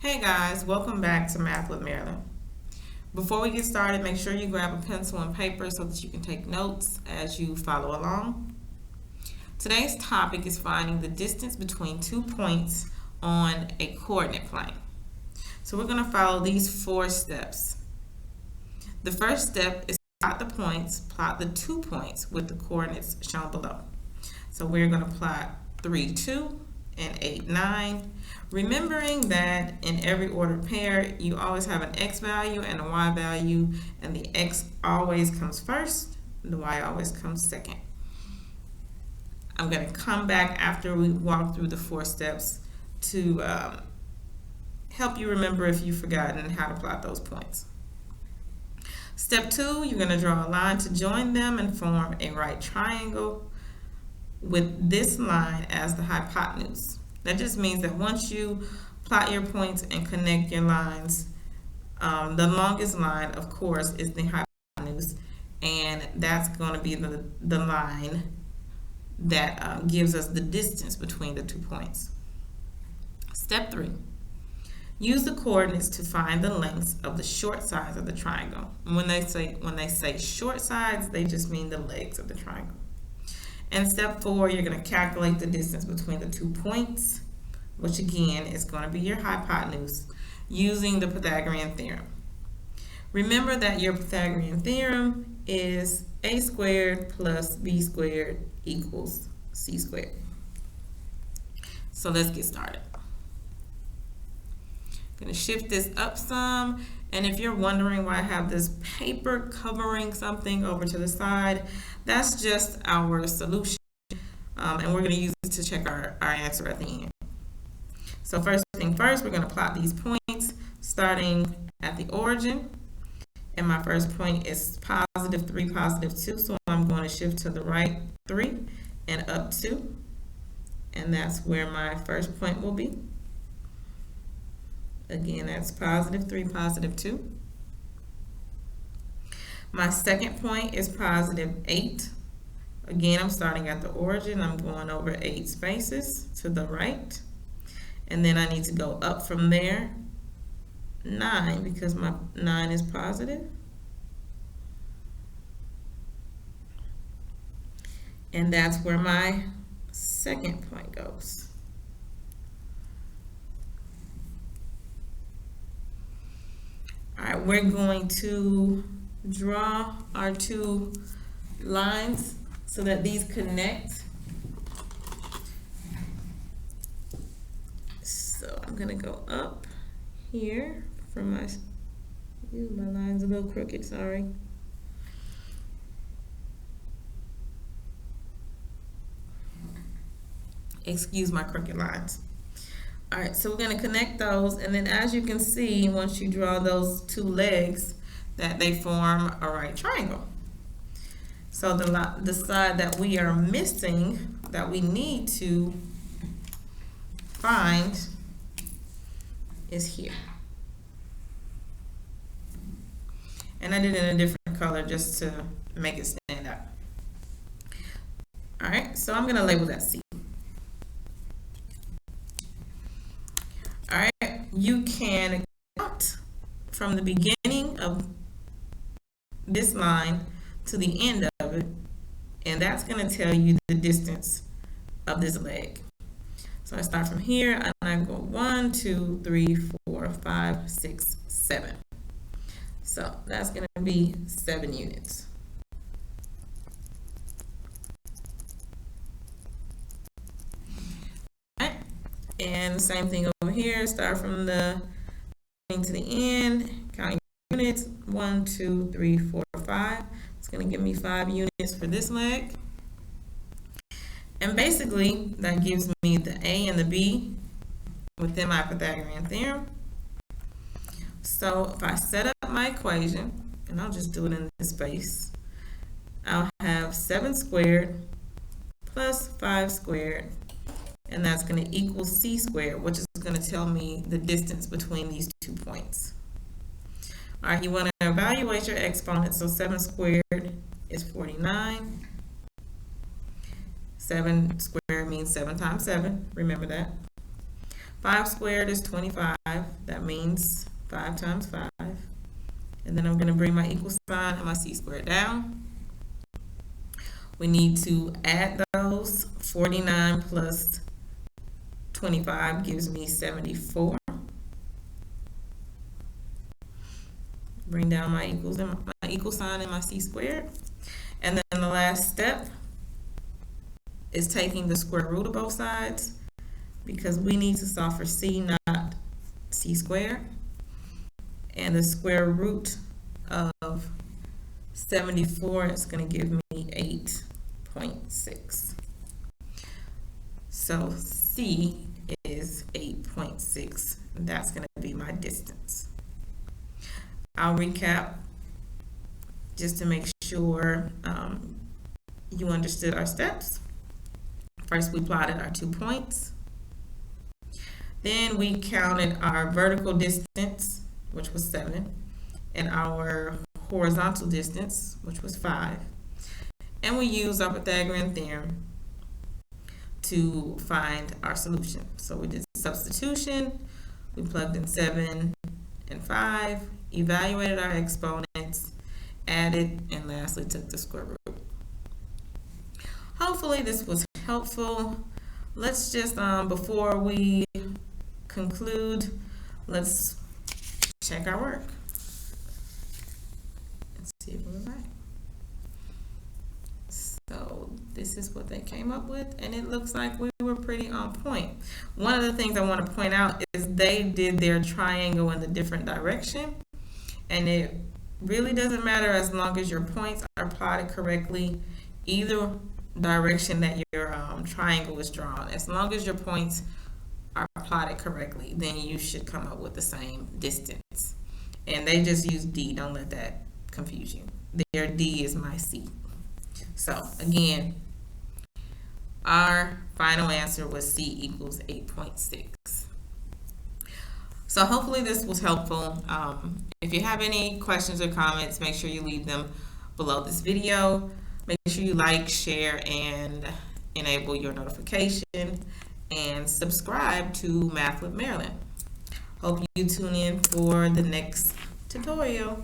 Hey guys, welcome back to Math with Marilyn. Before we get started, make sure you grab a pencil and paper so that you can take notes as you follow along. Today's topic is finding the distance between 2 points on a coordinate plane. So we're going to follow these 4 steps. The first step is plot the 2 points with the coordinates shown below. So we're going to plot 3, 2 and 8, 9. Remembering that in every ordered pair, you always have an x value and a y value, and the x always comes first, the y always comes second. I'm going to come back after we walk through the 4 steps to help you remember if you've forgotten how to plot those points. Step 2, you're going to draw a line to join them and form a right triangle with this line as the hypotenuse. That just means that once you plot your points and connect your lines, the longest line, of course, is the hypotenuse, and that's going to be the line that gives us the distance between the 2 points. Step 3. Use the coordinates to find the lengths of the short sides of the triangle. When they say short sides, they just mean the legs of the triangle. And step 4, you're going to calculate the distance between the 2 points, which again is going to be your hypotenuse, using the Pythagorean Theorem. Remember that your Pythagorean Theorem is a squared plus b squared equals c squared. So let's get started. I'm going to shift this up some, and if you're wondering why I have this paper covering something over to the side, that's just our solution, and we're going to use it to check our answer at the end. So first thing first, we're going to plot these points starting at the origin, and my first point is positive 3, positive 2, so I'm going to shift to the right 3 and up 2, and that's where my first point will be. Again, that's positive 3, positive 2. My second point is positive 8. Again, I'm starting at the origin. I'm going over 8 spaces to the right. And then I need to go up from there 9 because my 9 is positive. And that's where my second point goes. All right, we're going to draw our 2 lines so that these connect. So I'm going to go up here from my line's a little crooked, sorry. Excuse my crooked lines. All right, so we're going to connect those, and then as you can see, once you draw those 2 legs, that they form a right triangle. So the side that we are missing, that we need to find, is here. And I did it in a different color just to make it stand out. All right, so I'm going to label that C. All right, you can count from the beginning of this line to the end of it, and that's going to tell you the distance of this leg. So I start from here, and I go 1, 2, 3, 4, 5, 6, 7. So that's going to be 7 units. And the same thing over here, start from the beginning to the end, counting units, 1, 2, 3, 4, 5. It's going to give me 5 units for this leg. And basically, that gives me the A and the B within my Pythagorean theorem. So if I set up my equation, and I'll just do it in this space, I'll have 7 squared plus 5 squared, and that's going to equal c squared, which is going to tell me the distance between these 2 points. All right, you want to evaluate your exponents. So 7 squared is 49. 7 squared means 7 times 7. Remember that. 5 squared is 25. That means 5 times 5. And then I'm going to bring my equal sign and my c squared down. We need to add those. 49 plus 25 gives me 74. Bring down my equals and my equal sign and my c squared. And then the last step is taking the square root of both sides, because we need to solve for c, not c squared. And the square root of 74 is going to give me 8.6. So c is 8.6. That's going to be my distance. I'll recap just to make sure you understood our steps. First, we plotted our 2 points. Then we counted our vertical distance, which was 7, and our horizontal distance, which was 5. And we used our Pythagorean theorem to find our solution. So we did substitution, we plugged in 7 and 5, evaluated our exponents, added, and lastly took the square root. Hopefully this was helpful. Let's just, before we conclude, let's check our work. Let's see if we're right. So this is what they came up with, and it looks like we were pretty on point. One of the things I want to point out is they did their triangle in the different direction, and it really doesn't matter as long as your points are plotted correctly, either direction that your triangle is drawn. As long as your points are plotted correctly, then you should come up with the same distance. And they just use D. Don't let that confuse you. Their D is my C. So again, our final answer was C equals 8.6. So hopefully this was helpful. If you have any questions or comments, make sure you leave them below this video. Make sure you like, share, and enable your notification, and subscribe to Math with Marilyn. Hope you tune in for the next tutorial.